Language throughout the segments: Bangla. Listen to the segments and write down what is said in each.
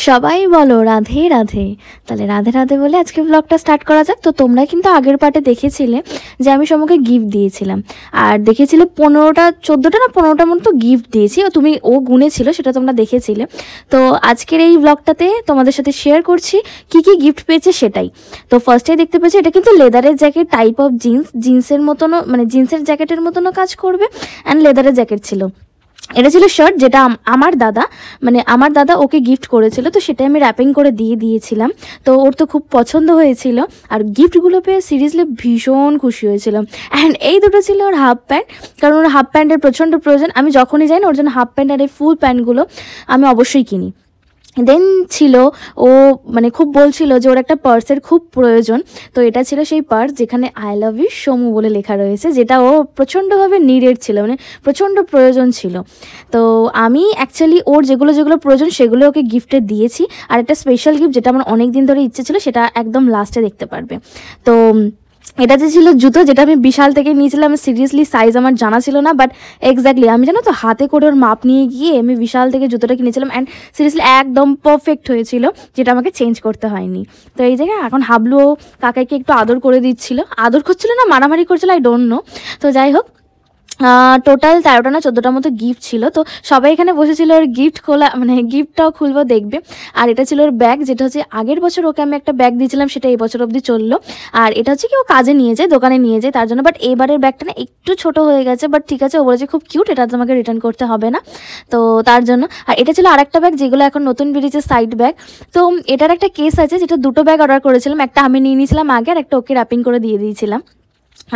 সবাই বলো রাধে রাধে। তাহলে রাধে রাধে বলে আজকে ব্লগটা স্টার্ট করা যাক। তো তোমরা কিন্তু আগের পার্টে দেখেছিলে যে আমি সমকে গিফট দিয়েছিলাম, আর দেখেছিলে 15টা 14টা না 15টা মতো গিফট দিয়েছি, তুমি ও গুনেছিল, সেটা তোমরা দেখেছিলে। তো আজকের এই ব্লগটাতে তোমাদের সাথে শেয়ার করছি কি কি গিফট পেয়েছে সেটাই। তো ফার্স্টেই দেখতে পেয়েছি এটা কিন্তু লেদারের জ্যাকেট টাইপ অফ জিন্সের মতনও, মানে জিন্সের জ্যাকেটের মতনও কাজ করবে, অ্যান্ড লেদারের জ্যাকেট ছিল। এটা ছিল শার্ট, যেটা আমার দাদা ওকে গিফট করেছিল, তো সেটাই আমি র্যাপিং করে দিয়েছিলাম। তো ওর তো খুব পছন্দ হয়েছিল, আর গিফটগুলো পেয়ে সিরিয়াসলি ভীষণ খুশি হয়েছিল। অ্যান্ড এই দুটো ছিল ওর হাফ প্যান্ট, কারণ ওর হাফ প্যান্টের প্রচণ্ড প্রয়োজন। আমি যখনই যাই না ওর জন্য হাফ প্যান্ট আর এই ফুল প্যান্টগুলো আমি অবশ্যই কিনি। দেন ছিল ও খুব বলছিল যে ওর একটা পার্সের খুব প্রয়োজন। তো এটা ছিল সেই পার্স যেখানে আই লাভ ইউ সমু বলে লেখা রয়েছে, যেটা ও প্রচণ্ডভাবে নিডেড ছিল, প্রচণ্ড প্রয়োজন ছিল। তো আমি অ্যাকচুয়ালি ওর যেগুলো প্রয়োজন সেগুলো ওকে গিফটে দিয়েছি। আর একটা স্পেশাল গিফট যেটা আমার অনেক দিন ধরে ইচ্ছে ছিল, সেটা একদম লাস্টে দেখতে পারবে। তো এটা যে ছিল জুতো, যেটা আমি বিশাল থেকে নিয়েছিলাম। সিরিয়াসলি সাইজ আমার জানা ছিল না, বাট এক্স্যাক্টলি আমি জানো তো হাতে করে ওর মাপ নিয়ে গিয়ে আমি বিশাল থেকে জুতোটা কিনেছিলাম, অ্যান্ড সিরিয়াসলি একদম পারফেক্ট হয়েছিল, যেটা আমাকে চেঞ্জ করতে হয়নি। তো এই জায়গায় এখন হাবলুও কাকাইকে একটু আদর করে দিচ্ছিল, আদর করছিল না মারামারি করছিল, আই ডোন্ট নো। তো যাই হোক, টোটাল 13টা না 14টার মতো গিফট ছিল। তো সবাই এখানে বসেছিল ওর গিফট খোলা, গিফটটাও খুলবো দেখবে। আর এটা ছিল ওর ব্যাগ, যেটা হচ্ছে আগের বছর ওকে আমি একটা ব্যাগ দিয়েছিলাম, সেটা এই বছর অবধি চললো। আর এটা হচ্ছে কি ও কাজে নিয়ে যায়, দোকানে নিয়ে যায় তার জন্য। বাট এবারের ব্যাগটা না একটু ছোট হয়ে গেছে, বাট ঠিক আছে, ও বলেছে খুব কিউট, এটা তোমাকে রিটার্ন করতে হবে না, তো তার জন্য। আর এটা ছিল আরেকটা ব্যাগ, যেগুলো এখন নতুন বেরিয়েছে, সাইড ব্যাগ। তো এটার একটা কেস আছে, যেটা দুটো ব্যাগ অর্ডার করেছিলাম, একটা আমি নিয়ে নিয়েছিলাম আগে, আর একটা ওকে র্যাপিং করে দিয়ে দিয়েছিলাম।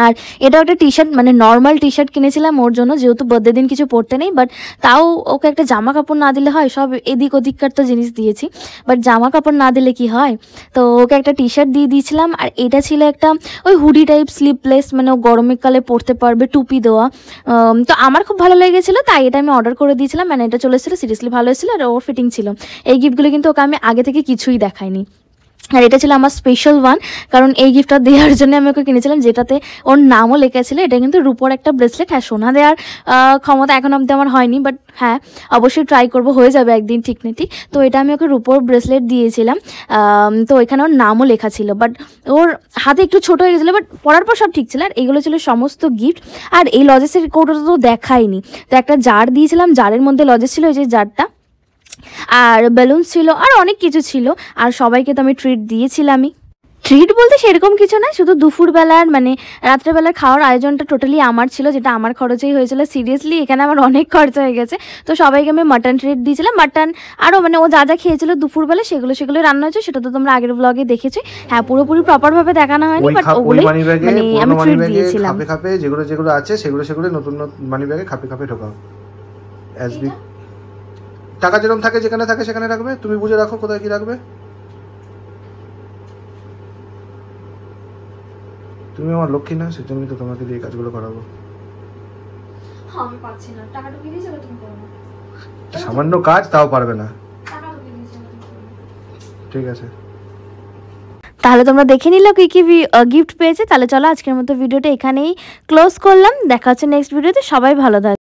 আর এটাও একটা T shirt, normal T shirt কিনেছিলাম ওর জন্য, যেহেতু বার্থডে দিন কিছু পরতে নেই, বাট তাও ওকে একটা জামা কাপড় না দিলে হয়, সব এদিক ওদিককার তো জিনিস দিয়েছি, বাট জামা কাপড় না দিলে কি হয়। তো ওকে একটা টি শার্ট দিয়ে দিয়েছিলাম। আর এটা ছিল একটা ওই হুডি টাইপ স্লিপলেস, ও গরমকালে পরতে পারবে, টুপি দেওয়া। তো আমার খুব ভালো লেগেছিলো, তাই এটা আমি অর্ডার করে দিয়েছিলাম। এটা চলে এসেছিলো, সিরিয়াসলি ভালো এসেছিলো, আর ওর ফিটিং ছিল। এই গিফটগুলো কিন্তু ওকে আমি আগে থেকে কিছুই দেখাইনি। আর এটা ছিল আমার স্পেশাল ওয়ান, কারণ এই গিফটটা দেওয়ার জন্য আমি ওকে কিনেছিলাম, যেটাতে ওর নামও লেখা ছিল। এটা কিন্তু রূপোর একটা ব্রেসলেট। হ্যাঁ, সোনা দেওয়ার ক্ষমতা এখন অব্দি আমার হয়নি, বাট হ্যাঁ অবশ্যই ট্রাই করব, হয়ে যাবে একদিন ঠিকনাটি। তো এটা আমি ওকে রূপোর ব্রেসলেট দিয়েছিলাম। তো এখানে ওর নামও লেখা ছিল, বাট ওর হাতে একটু ছোটো হয়ে গেছিলো, বাট পরার পর সব ঠিক ছিল। আর এগুলো ছিল সমস্ত গিফট। আর এই লজেসের কৌটোটা তো দেখাইনি, তো একটা জার দিয়েছিলাম, জারের মধ্যে লজেস ছিল, এই যে জারটা, আর বেলুনস ছিল, আর অনেক কিছু ছিল। আর সবাইকে তো আমি ট্রিট দিয়েছিলামই। ট্রিট বলতে সেরকম কিছু না, শুধু দুপুরবেলার রাত্রেবেলার খাওয়ার আয়োজনটা টোটালি আমার ছিল, যেটা আমার খরচেই হয়েছিল। সিরিয়াসলি এখানে আমার অনেক খরচা হয়ে গেছে। তো সবাইকে আমি মাটন ট্রিট দিয়েছিলাম, মাটন আরও ও যা যা খেয়েছিল দুপুরবেলা, সেগুলো রান্না হয়েছে, সেটা তো তোমরা আগের ব্লগে দেখেছো। হ্যাঁ, পুরোপুরি প্রপারভাবে দেখানো হয়নি, বাট ওগুলোই আমি ট্রিট দিয়েছিলাম। খাপে যেগুলো আছে সেগুলো নতুন মানি ব্যাগে খাপে ঢোকাও। এসবি টাকা যেরকম থাকে, যেখানে থাকে সেখানে রাখবে, তুমি বুঝে রাখো কোথায় কি রাখবে। তুমি আমার লক্ষ্মী না, সেজন্যই তো তোমাকে দিয়ে কাজগুলো করাবো। আমি পাচ্ছি না, টাকা ঢুকিয়ে দিয়েছো, তুমি করো না। সামান্য কাজ, তাও পারবে না, ঠিক আছে। তাহলে তোমরা দেখে নিলে কি কি গিফট পেয়েছে। তাহলে চলো আজকের মতো ভিডিওটা এখানেই ক্লোজ করলাম, দেখা হচ্ছে নেক্সট ভিডিওতে। সবাই ভালো থাকবে।